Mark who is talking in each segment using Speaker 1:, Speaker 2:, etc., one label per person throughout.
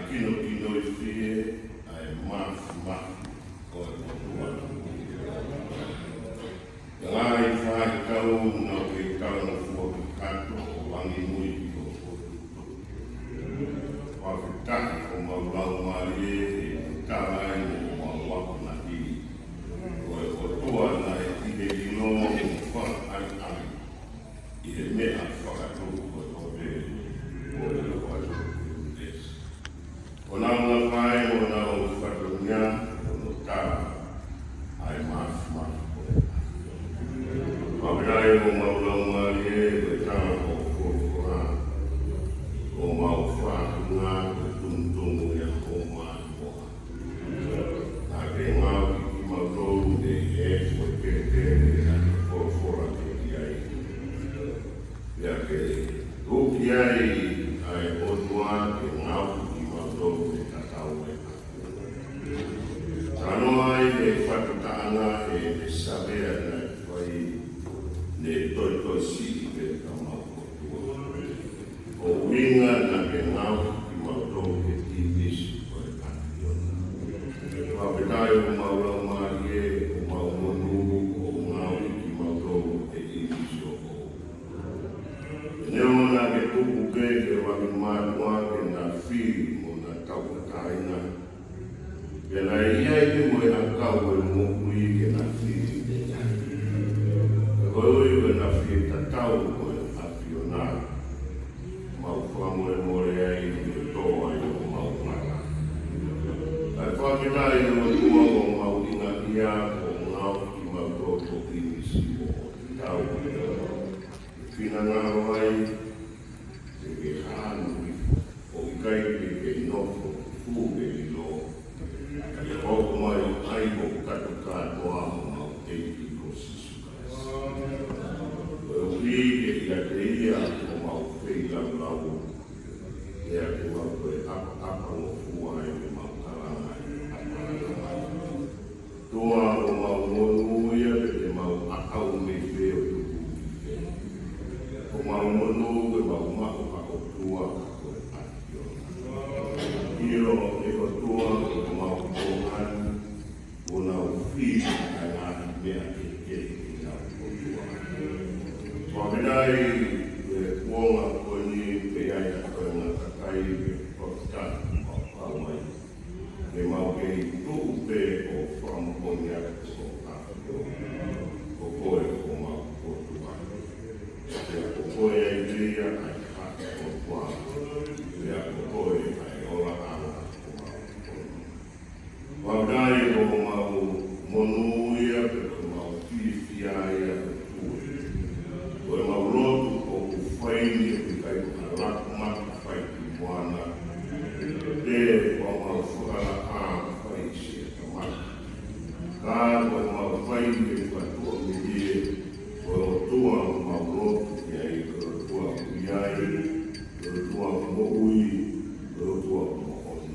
Speaker 1: kino I fie, ai ma, o e motua. Ngai whai kau na ke kau na fua ki kato o wangi mui ki o fotu. Whakitaki o maulau marie e tārai o mauwako na I. O e otoa na e ide ino o wha ai. I he mea whakatuku o tope o e whatu des. O nā mga whae o nā o whatunia o no tā ai mafu. Mawinai o maulau marie e tāna o kōkora. O mau whātunga e tuntungu e o mātua. Nā ke ngāu ki mautou e o kete e a kōkora ke ki ai. Ia ke tōki ai ai o tua ke ngāu ki mautou e tatau e a. Tano ai e whatutaanga e sabea na whai ne toi si ke ka mau tua. O winga na ke ngāu ki mautou ke tīwisi o e kātiona. Whapetai o maulau marie o mau monuru o ngāu ki mautou e tīwisi o o. Neo na ke tuku ke waki mātua ke nā whiri mo nā taukataina. Ke nā ia I te moe a kau e mokui ke nā whiri. Oi o na whiri tatau o e awhiona. Mau whamore more ai e toa I o mau mata. Ai whakitai o tua o mau inga ia o ngau ki mau toto inisi o tau. Whina ngaro ai, te ke hānui, o I kai ke nofo, fūge I lo. Ka hoko mai o ai o kato kātoa o mau teiki ko sisukas. O ui ke ia te ia o mau whei lau. Ea ke mau koe apa o fua e me mau karanga e. Toa o mau monuia te mau akau me wheo tuku. O mau monu e mau mako kako tua kako e ationa. Io e o tua o mau kohan o nau whiri a ngāhi mea ke I nau o tua. Whaminai e kuonga koni pe ai a koe ngā kakai e whakataki o pāmai. Me mau ke I tuu pe o whamokonia o ationa. O koe o mau o tua. Ea ko koe ai ria ai hake o tua. Ea ko koe ai ola ana o mau koe. Waudai o mau monuia pe ko mau whiwhiaia pe tue. O e mau lotu o ku whaini e ku kai ku haraku maki whai ki moana. Te o mau whakara a whai si e ka maki. Ka o e mau whaini e ku atua mirie. O tua o mau lotu ki ai o tua kuiai, o tua moui, o tua mohoni.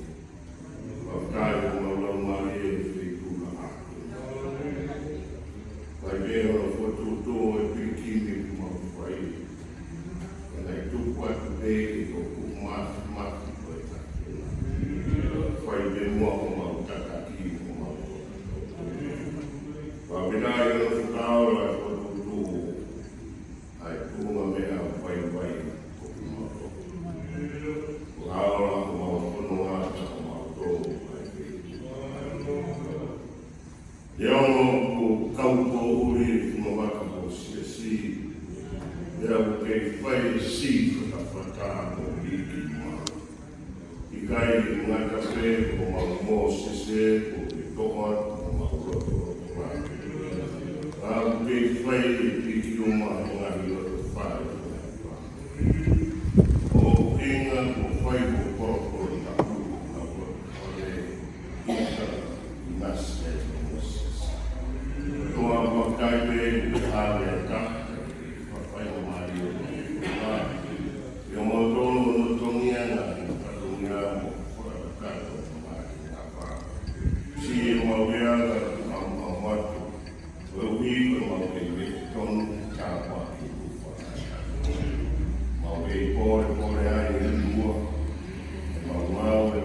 Speaker 1: Whakatai o mau lau mai e whikura aku. Kai mea o whatuto e pikini ku mau whai. E nei tuku atu pēki o ku mati ko e takina. Whai me mua o mau takaki o mau whatuto. Whapinai o whakaora e whatuto. Ai kuma mea whai o ku mato. O aora o mau whanua o mau tō ai whiri. E ono ku kauko uri kuma waka o si. Ea ku kei whai si whakawhata o hiki maa. I kai ngā kape o mau mō sese o ki toa o mau roto rā. Ea ku kei whai e piki o maa ngā roto whai o ngā whā. O inga o whai o korokoro na kuru na whare ika I nase o Moses. Toa whakaipe o hāre a taka I whai o mai o ngā. I o mau tono no tongia ngā I patungia mo whakakato o mai ngā whā. Si e mau reanga a mau watu. O ui o mau kei me tonu tā waki o whakakato. Mau kei kore ai e lua. Mau mau e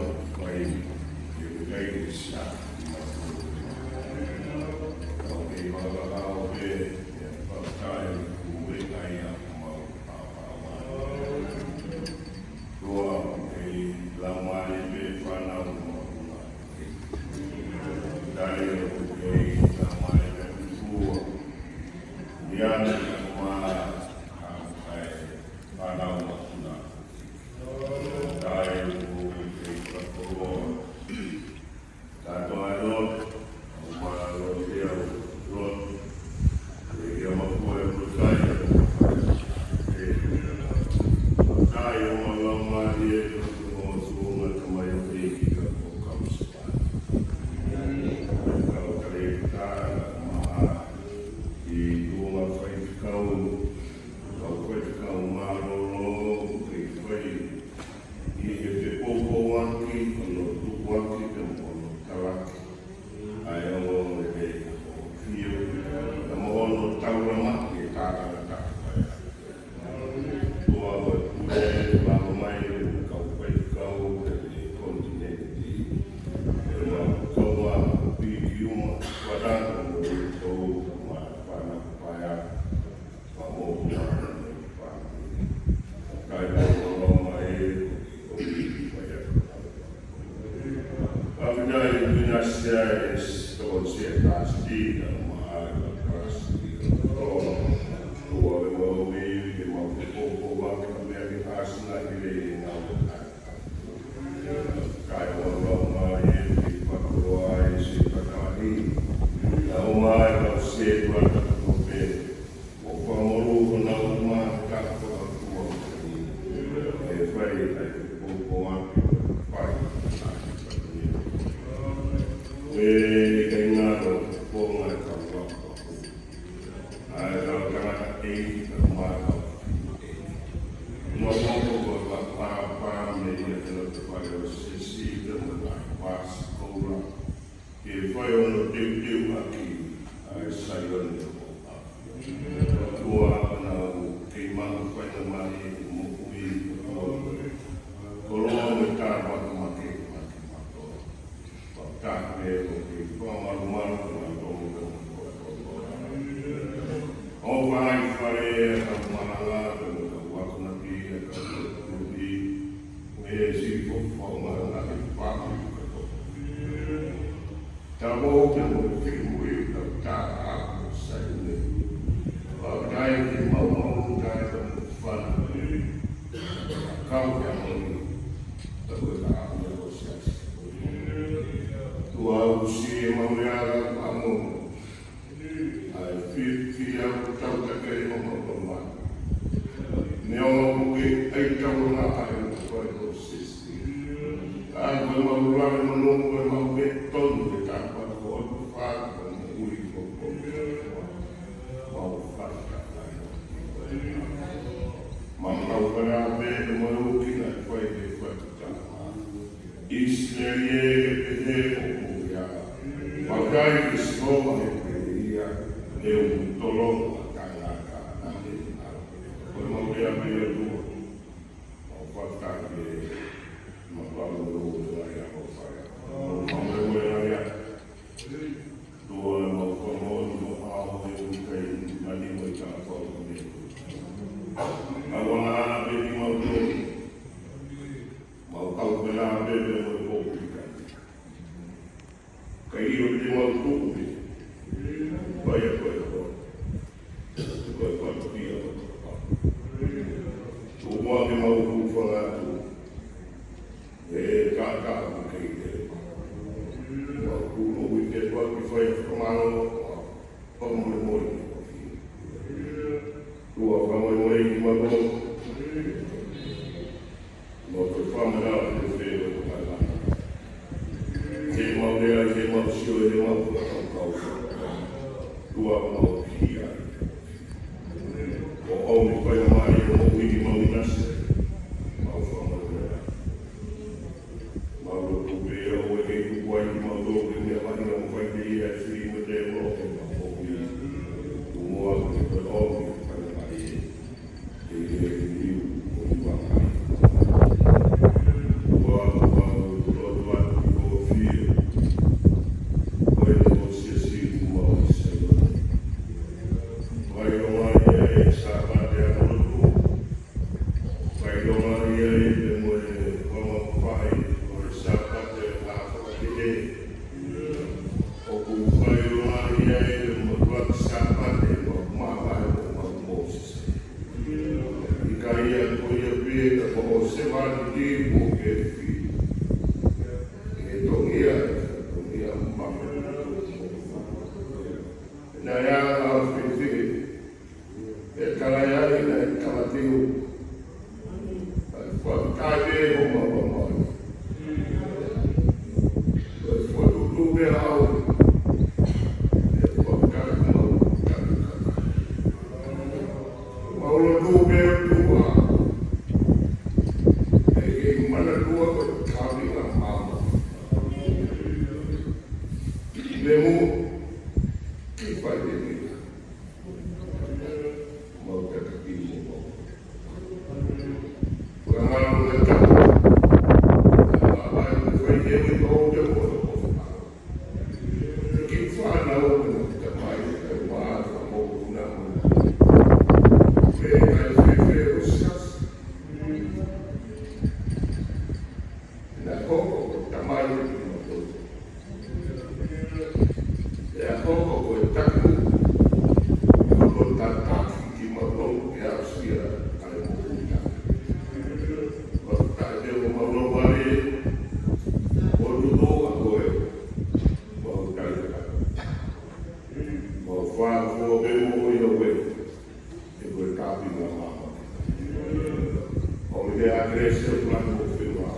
Speaker 1: le agrese una confirma.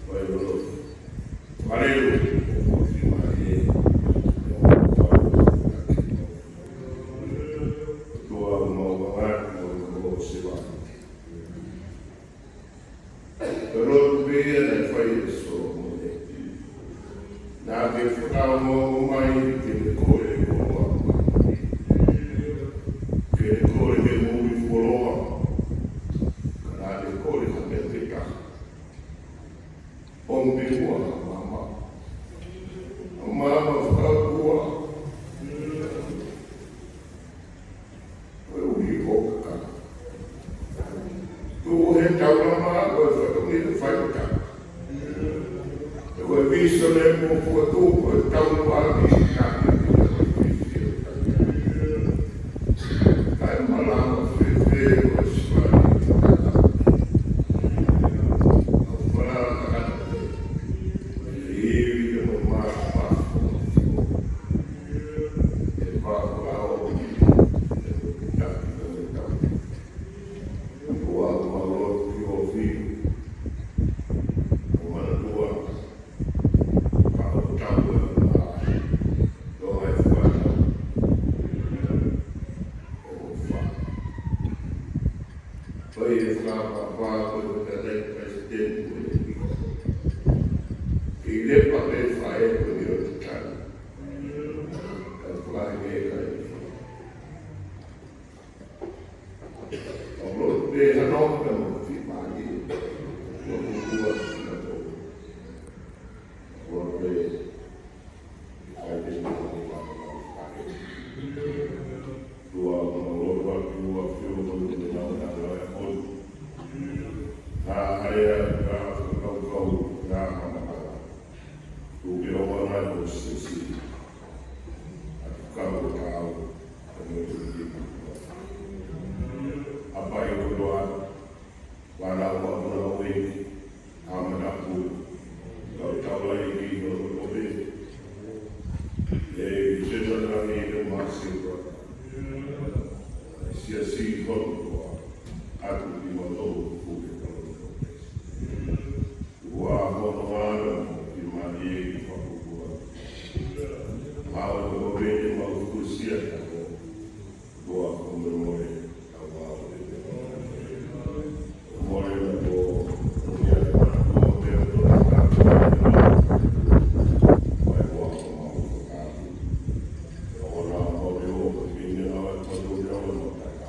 Speaker 1: Poi faremo confirmare tua nuova si va. Però bene fai questo na ke whakamo mai ke te kore koroa. Ke te kore ke muri wholoa. Ka te kore ka me te ka. Pompe ua mama. Mama whakakua. Koe uhi hoka. Tu he taurama koe whakamira whaika. Koe viso le mo fuatu koe taunu aki kaki. Kai malama whiwhi koe swari. Au whanara takata. Iwi ke mo maa pafu. E pafu ao. E kaki koe kaki. Kua malo ki o whiu. Mana tua. Poi è papà quello che lei presidente che le papà fa è quello di cane per fare che allora le notte non si paghi non può vorrei fare che non tua tua area kau na mana tu ke o na ko sisi kau apa yang kedua wala wa we amana ku kau lagi ko be general ni masih si ko aku di modo ku wa honoara ki mari ki pakua mau ko be mau kusia ko doa ko more awa more ko ya ko be to ka vai wa ko mau ka ora mo be o ki ni na ko do ya no ta ka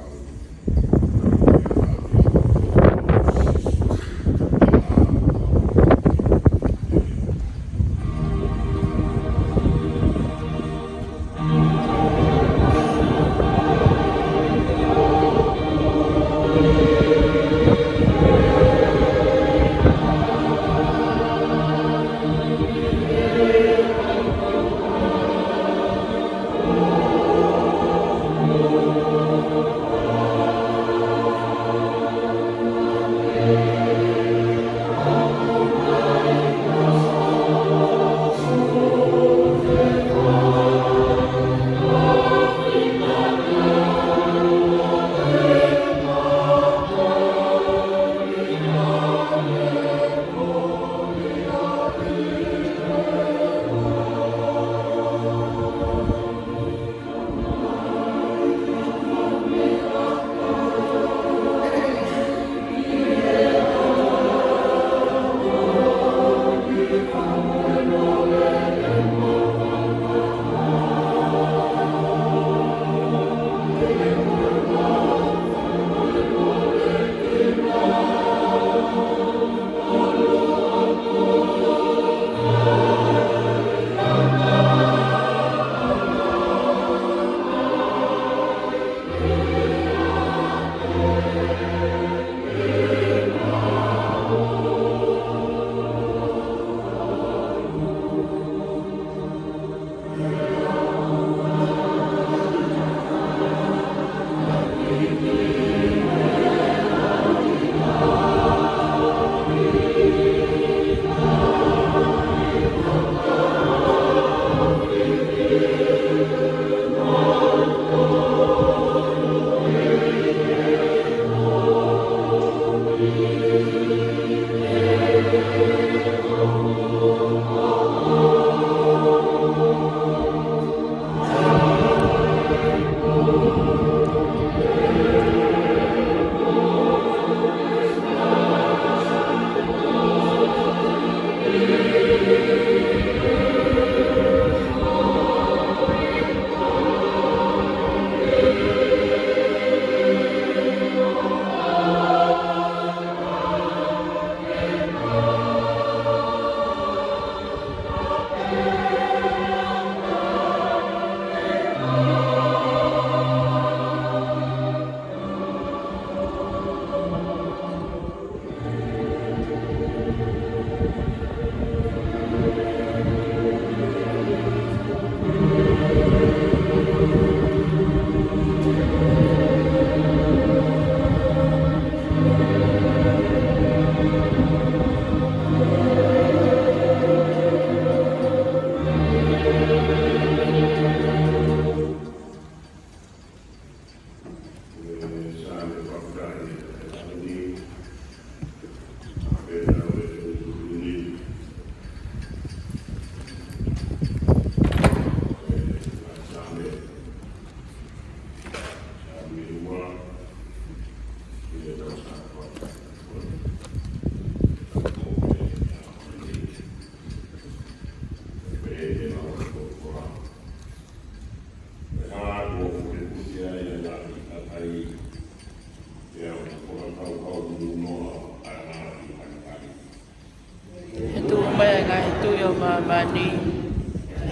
Speaker 2: tu yo mamani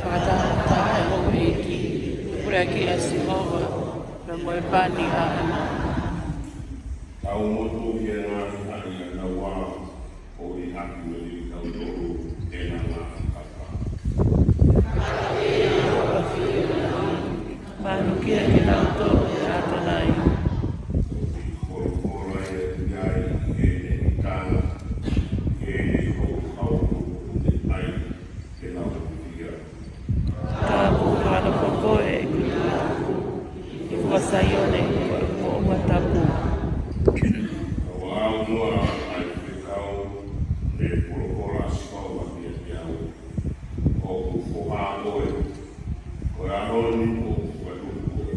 Speaker 2: whakatahata e ho eki pura ki a Sihova na moe pani a ana.
Speaker 1: Tau motu ki e ngā hari a na wā o i haki me i tau toru e na ngā kaka.
Speaker 2: Manu kia ki nau tōru e atanai.
Speaker 1: Kora e iai e ne i kāna e ne kou hauku te ai e nau kia.
Speaker 2: Ka kukana pokoe e kutua. I fuasaione o matapu.
Speaker 1: Au noa ai te kau e porokora sikau a kia te au. O ku whoha oe. Ko e aroni o ku watuku oe.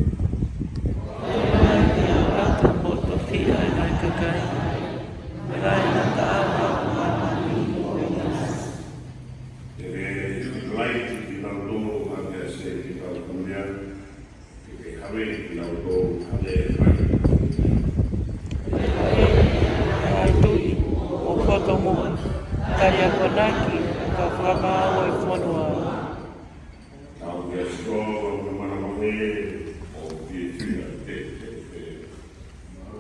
Speaker 2: Ata moto fia e nai kakai. Rai na ta awa mamani o inas.
Speaker 1: Te re lai ki nau tono a te se ki tau kumea. Ki te hawe ki nau tono a te rai.
Speaker 2: Tui o kotomo taria konaki ka whamao e whanua.
Speaker 1: Tau kia sikoa o ka mana mahe o ki tūna te.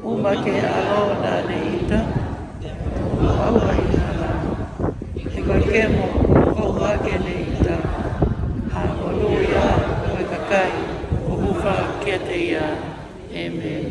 Speaker 2: Uma ke alo na ne ita, aua i hana. E koe kemo o hake ne ita, ha olu ia koe kakai o uwha kia te ia. Amen.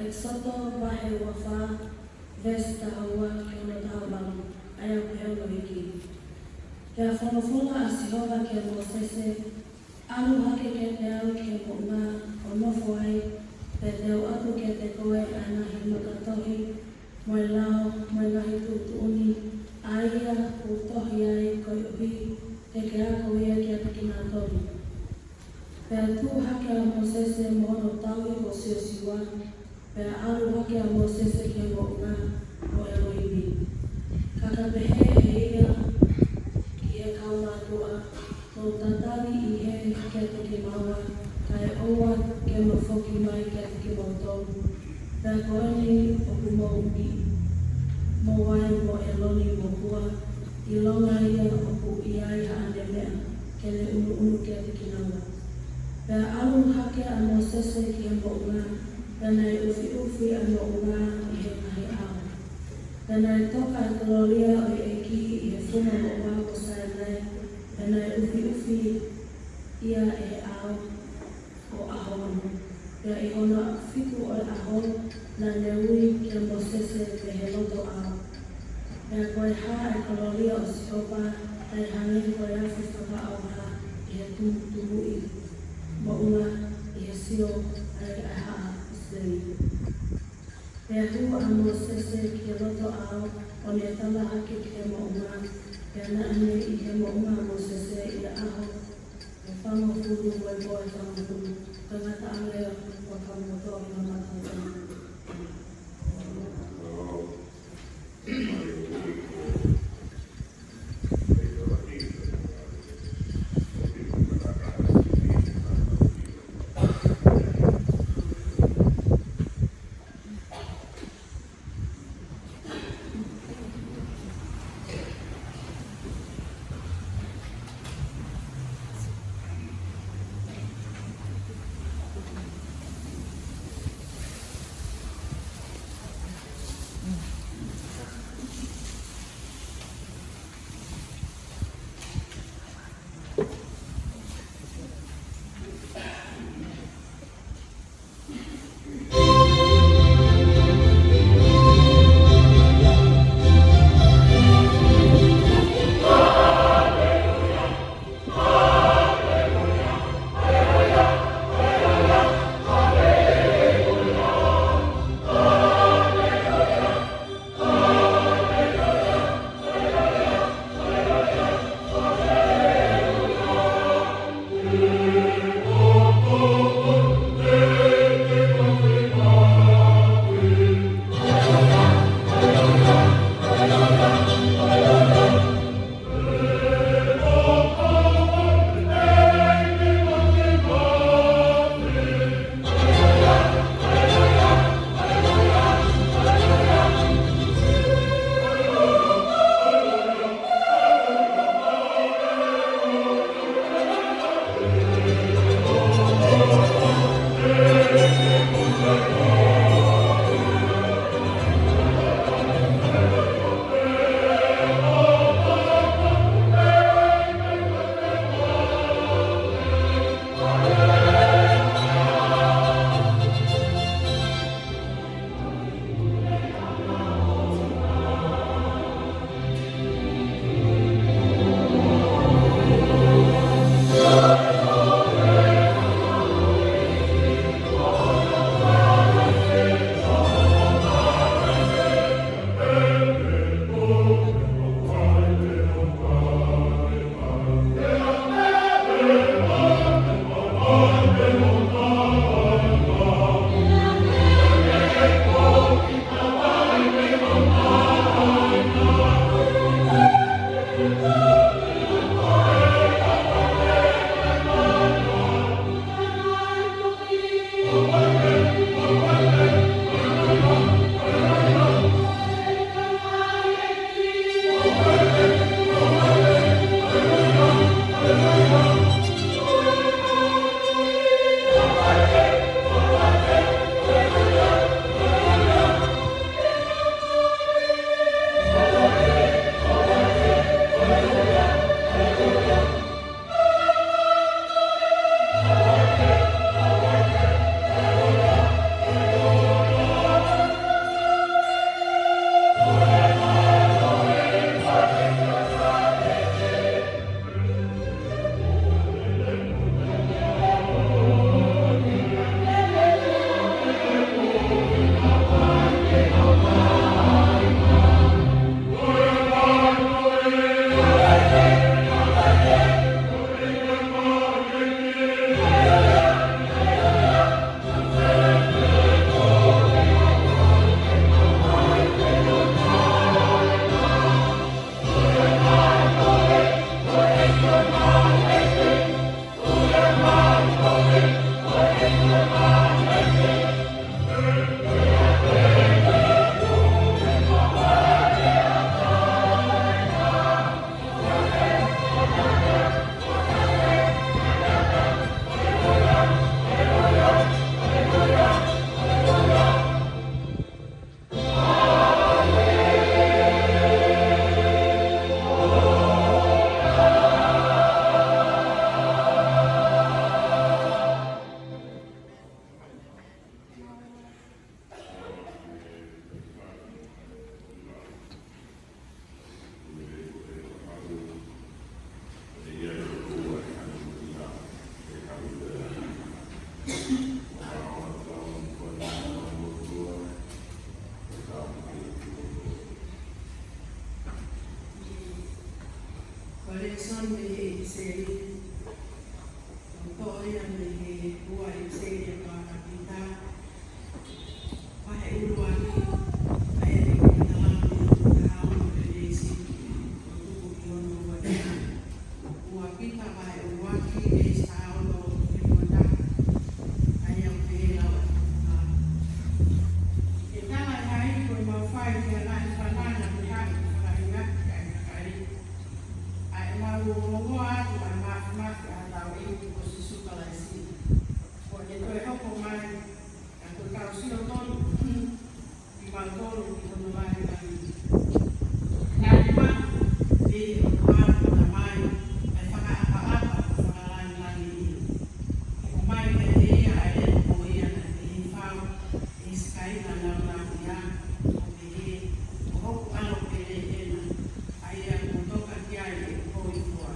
Speaker 3: Exoto wahe wafa vesta hawa kiono tahawalu aya kuhelo hiki. Kia whanawhunga a Sihova kia Mosese, alu hake ke te au kia ngā o nofo ai, pe teo atu ke te koe ana hi makatohi, moe lao, moe ngahi tutuuni, aia u tohi ai koi uhi, te ke ako ia kia te kina tori. Pea tu hake a Mosese mono taui o siosiwa, pea alu hake a Mosese kia ngā o Eloibi. Kakapehe e ia ki e kaumātua, no tatawi i he kia te ki maua, kai oua ke mawhoki mai kia te ki mautou. Pea koeni o ku maupi, mo wai mo Eloni mo hua, i longa ia o ku iai haane mea, ke le unu kia te ki naua. Pea alu hake a Mosese ki e mounga, pena e ufi a mounga i he ngahi au. Pena e toka e kaloria o e ki i he fuma o wako Sainai, pena e ufi ia e au o aho anu. Pea i hona fitu o e aho na neui ki a Mosese pe he loto au. Pea koe ha e kaloria o Sihova, tai hangi koe afi whaka au ha i he tumu i mounga i he sio ai a haa Islami. Pea hu a Mosese ki e loto au o ne tala hake ki he mounga, pea na ane i he mounga Mosese i a aho e whango furu koe koe whango furu, tangata alea waka motoa na matau.
Speaker 4: Sunday e se to ia me ua e se e pa kapita pa he ulu ani ai e ki na la ni ka o e si o tu ono wa ua pita pa he ua ki e sa ono e mona ai o pe la e tala ai ko ma fai ki ana e fanana ni ha ai nga ai ai ma lo atu ai ma atau e ko si suka la si ko e to e hoko mai a ko ka si o tonu i ma tonu i kono mai na ma e o ma na mai e whaka apa whakalani lani i ko mai me e a e ko ia na e whao e skai na na ia o me e o hoku alo pe e na ai a ko toka ki ai e ko i kua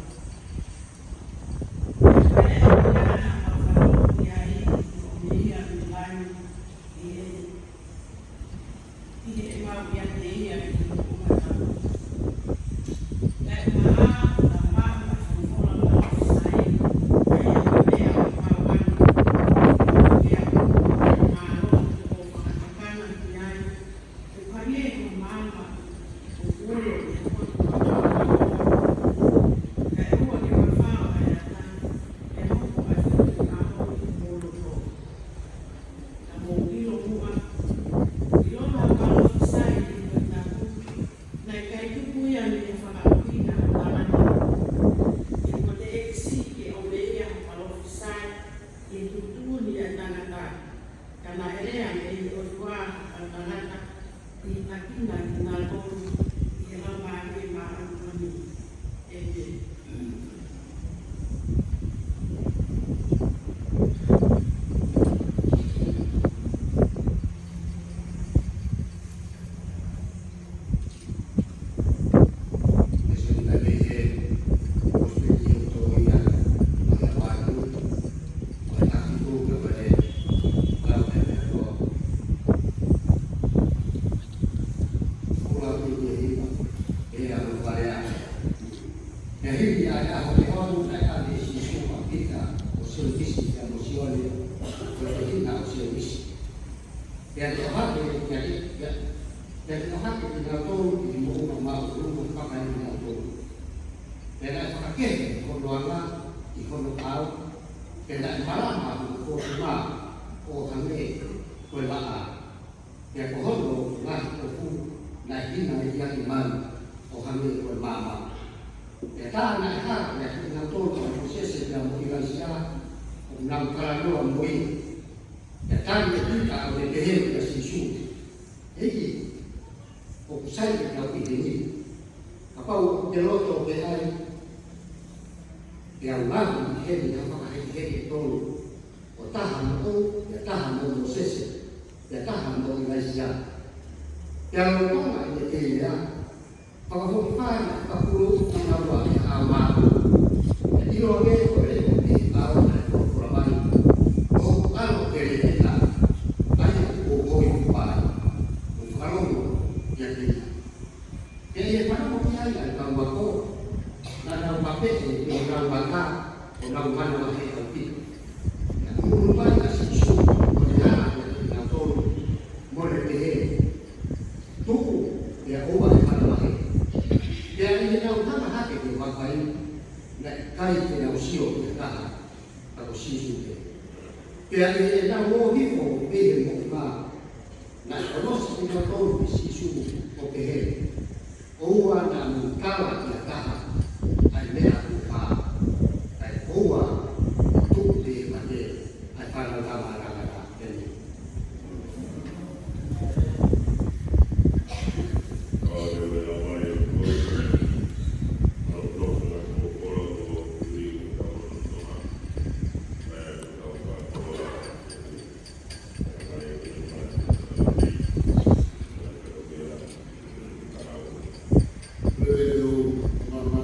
Speaker 1: Mama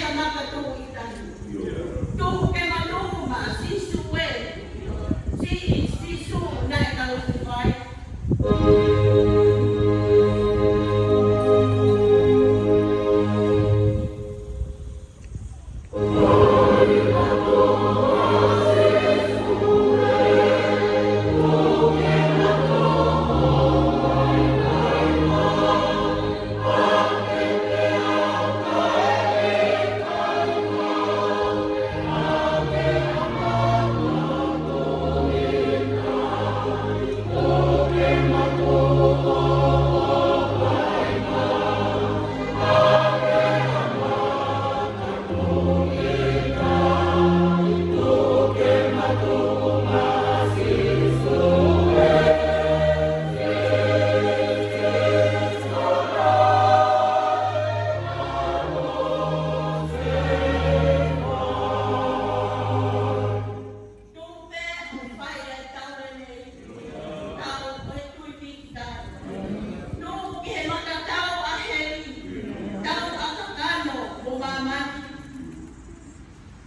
Speaker 4: hanaka tuku itani. Tuku ke manuku ma sisu we. Sisu na ikaw sifai.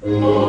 Speaker 1: Oh.